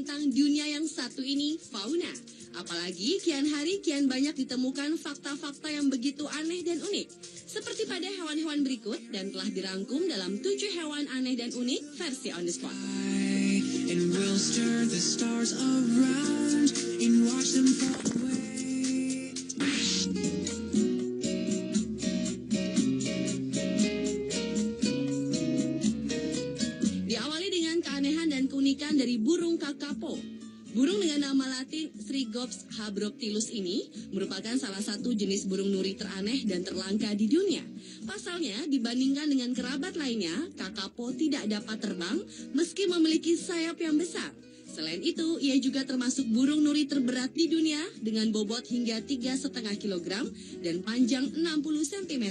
tentang dunia yang satu ini, fauna. Apalagi kian hari kian banyak ditemukan fakta-fakta yang begitu aneh dan unik. Seperti pada hewan-hewan berikut dan telah dirangkum dalam 7 hewan aneh dan unik versi On The Spot. And we'll stir the stars around and watch them fall away. Diawali dengan keanehan dan keunikan dari burung kakapo. Burung dengan nama latin Strigops habroctilus ini merupakan salah satu jenis burung nuri teraneh dan terlangka di dunia. Pasalnya, dibandingkan dengan kerabat lainnya, kakapo tidak dapat terbang meski memiliki sayap yang besar. Selain itu, ia juga termasuk burung nuri terberat di dunia dengan bobot hingga 3,5 kg dan panjang 60 cm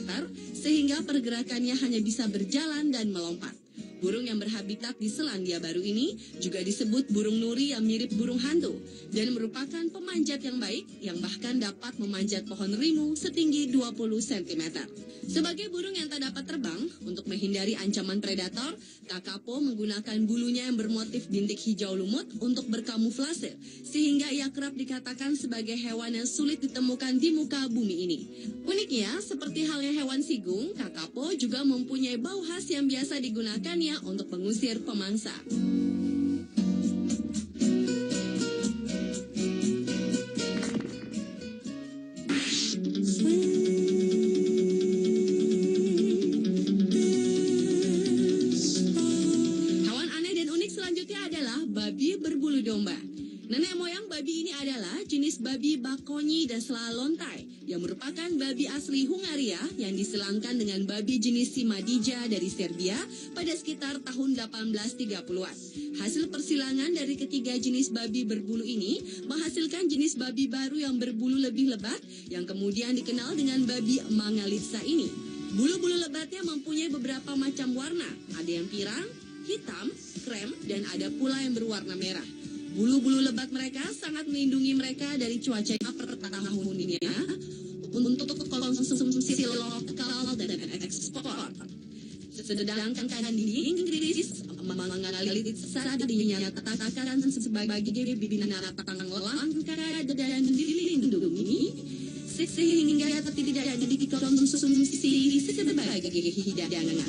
sehingga pergerakannya hanya bisa berjalan dan melompat. Burung yang berhabitat di Selandia Baru ini juga disebut burung nuri yang mirip burung hantu dan merupakan pemanjat yang baik yang bahkan dapat memanjat pohon rimu setinggi 20 cm. Sebagai burung yang tak dapat terbang, untuk menghindari ancaman predator, kakapo menggunakan bulunya yang bermotif bintik hijau lumut untuk berkamuflase, sehingga ia kerap dikatakan sebagai hewan yang sulit ditemukan di muka bumi ini. Uniknya, seperti halnya hewan sigung, kakapo juga mempunyai bau khas yang biasa digunakannya untuk mengusir pemangsa. Hewan aneh dan unik selanjutnya adalah babi berbulu domba. Nenek moyang babi ini adalah jenis babi Bakonyi dan Slalontai yang merupakan babi asli Hungaria yang diselangkan dengan babi jenis Simadija dari Serbia pada sekitar tahun 1830-an. Hasil persilangan dari ketiga jenis babi berbulu ini menghasilkan jenis babi baru yang berbulu lebih lebat yang kemudian dikenal dengan babi Mangalitsa ini. Bulu-bulu lebatnya mempunyai beberapa macam warna, ada yang pirang, hitam, krem, dan ada pula yang berwarna merah. Bulu-bulu lebat mereka sangat melindungi mereka dari cuaca yang pertahunnya untuk konsumsi lokal dan ekspor. Sedangkan di Inggris mengalami saat dinyatakan sebagai binatang langka dan dilindungi sehingga tidak dikonsumsi sebagai hidangan.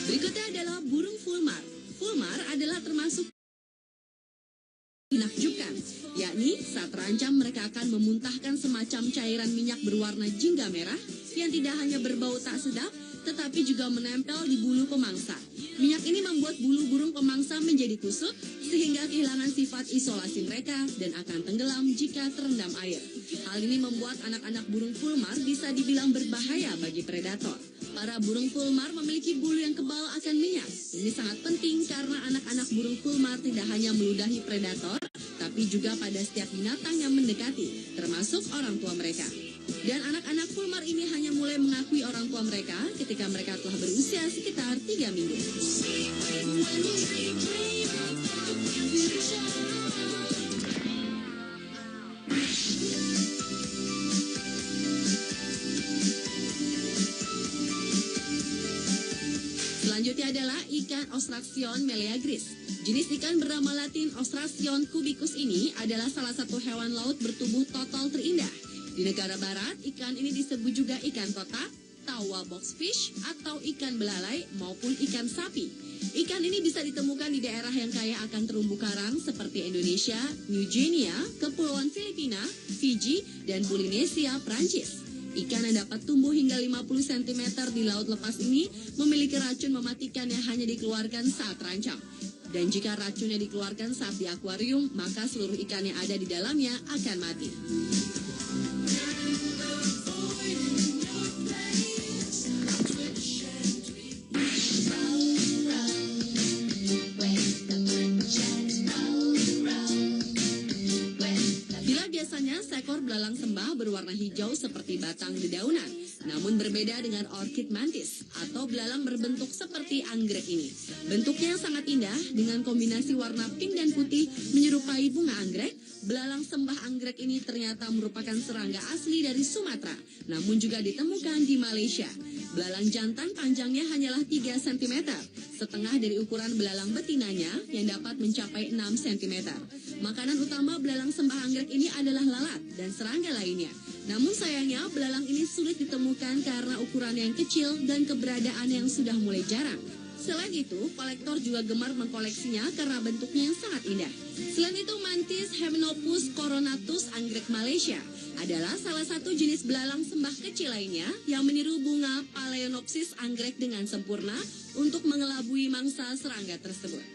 Berikutnya adalah burung fulmar. Fulmar adalah termasuk menakjubkan, yakni saat terancam mereka akan memuntahkan semacam cairan minyak berwarna jingga merah yang tidak hanya berbau tak sedap, tetapi juga menempel di bulu pemangsa. Minyak ini membuat bulu burung pemangsa menjadi kusut, sehingga kehilangan sifat isolasi mereka dan akan tenggelam jika terendam air. Hal ini membuat anak-anak burung fulmar bisa dibilang berbahaya bagi predator. Para burung fulmar memiliki bulu yang kebal akan minyak. Ini sangat penting karena anak-anak burung fulmar tidak hanya meludahi predator, tapi juga pada setiap binatang yang mendekati, termasuk orang tua mereka. Dan anak-anak fulmar ini hanya mulai mengakui orang tua mereka ketika mereka telah berusia sekitar 3 minggu. Selanjutnya adalah ikan Ostracion meleagris. Jenis ikan bernama latin Ostracion cubicus ini adalah salah satu hewan laut bertubuh total terindah. Di negara barat, ikan ini disebut juga ikan kotak, tawa boxfish, atau ikan belalai maupun ikan sapi. Ikan ini bisa ditemukan di daerah yang kaya akan terumbu karang seperti Indonesia, New Guinea, Kepulauan Filipina, Fiji, dan Polinesia, Prancis. Ikan yang dapat tumbuh hingga 50 cm di laut lepas ini memiliki racun mematikan yang hanya dikeluarkan saat terancam. Dan jika racunnya dikeluarkan saat di akuarium, maka seluruh ikan yang ada di dalamnya akan mati. Bila biasanya seekor belalang sembah berwarna hijau seperti batang dedaunan, Namun berbeda dengan orchid mantis atau belalang berbentuk seperti anggrek ini. Bentuknya yang sangat indah dengan kombinasi warna pink dan putih menyerupai bunga anggrek. Belalang sembah anggrek ini ternyata merupakan serangga asli dari Sumatera, namun juga ditemukan di Malaysia. Belalang jantan panjangnya hanyalah 3 cm, setengah dari ukuran belalang betinanya yang dapat mencapai 6 cm. Makanan utama belalang sembah anggrek ini adalah lalat dan serangga lainnya. Namun sayangnya belalang ini sulit ditemukan karena ukuran yang kecil dan keberadaan yang sudah mulai jarang. Selain itu, kolektor juga gemar mengkoleksinya karena bentuknya yang sangat indah. Selain itu, mantis Hymenopus coronatus anggrek Malaysia adalah salah satu jenis belalang sembah kecil lainnya yang meniru bunga Phalaenopsis anggrek dengan sempurna untuk mengelabui mangsa serangga tersebut.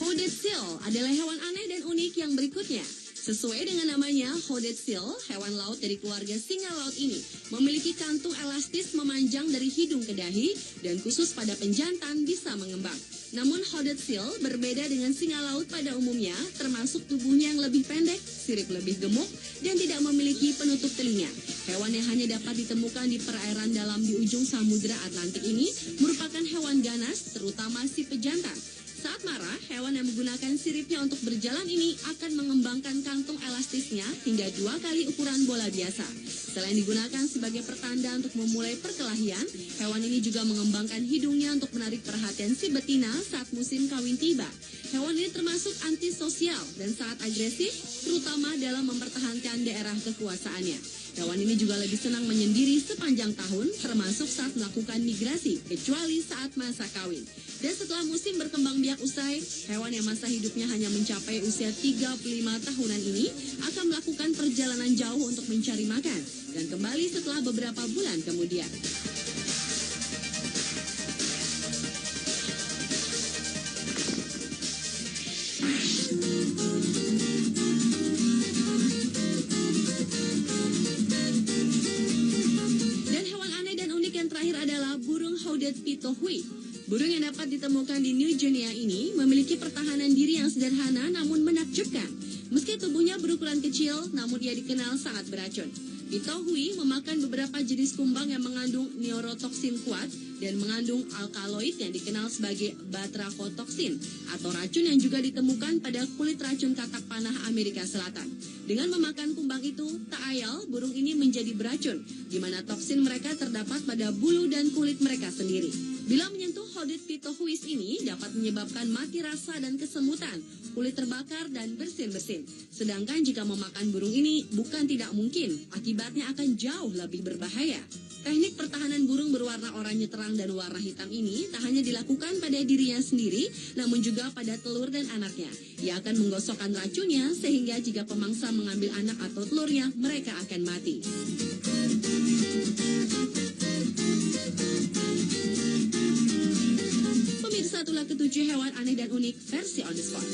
Hooded seal adalah hewan aneh dan unik yang berikutnya. Sesuai dengan namanya, hooded seal, hewan laut dari keluarga singa laut ini, memiliki kantung elastis memanjang dari hidung ke dahi dan khusus pada penjantan bisa mengembang. Namun hooded seal berbeda dengan singa laut pada umumnya, termasuk tubuhnya yang lebih pendek, sirip lebih gemuk, dan tidak memiliki penutup telinga. Hewan yang hanya dapat ditemukan di perairan dalam di ujung Samudra Atlantik ini merupakan hewan ganas, terutama si pejantan. Saat marah, hewan yang menggunakan siripnya untuk berjalan ini akan mengembangkan kantung elastisnya hingga 2 kali ukuran bola biasa. Selain digunakan sebagai pertanda untuk memulai perkelahian, hewan ini juga mengembangkan hidungnya untuk menarik perhatian si betina saat musim kawin tiba. Hewan ini termasuk antisosial dan sangat agresif, terutama dalam mempertahankan daerah kekuasaannya. Hewan ini juga lebih senang menyendiri sepanjang tahun, termasuk saat melakukan migrasi, kecuali saat masa kawin. Dan setelah musim berkembang biak usai, hewan yang masa hidupnya hanya mencapai usia 35 tahunan ini akan melakukan perjalanan jauh untuk mencari makan dan kembali setelah beberapa bulan kemudian. Dan hewan aneh dan unik yang terakhir adalah burung hooded pitohui. Burung yang dapat ditemukan di New Guinea ini memiliki pertahanan diri yang sederhana namun menakjubkan. Meski tubuhnya berukuran kecil, namun ia dikenal sangat beracun. Pitohui memakan beberapa jenis kumbang yang mengandung neurotoksin kuat dan mengandung alkaloid yang dikenal sebagai batrachotoksin atau racun yang juga ditemukan pada kulit racun katak panah Amerika Selatan. Dengan memakan kumbang itu, tak ayal burung ini menjadi beracun, di mana toksin mereka terdapat pada bulu dan kulit mereka sendiri. Bila menyentuh hooded pitohuis ini dapat menyebabkan mati rasa dan kesemutan, kulit terbakar dan bersin-bersin. Sedangkan jika memakan burung ini bukan tidak mungkin, akibatnya akan jauh lebih berbahaya. Teknik pertahanan burung berwarna oranye terang dan warna hitam ini tak hanya dilakukan pada dirinya sendiri, namun juga pada telur dan anaknya. Ia akan menggosokkan racunnya sehingga jika pemangsa mengambil anak atau telurnya, mereka akan mati. Pemirsa, itulah ketujuh hewan aneh dan unik versi On The Spot.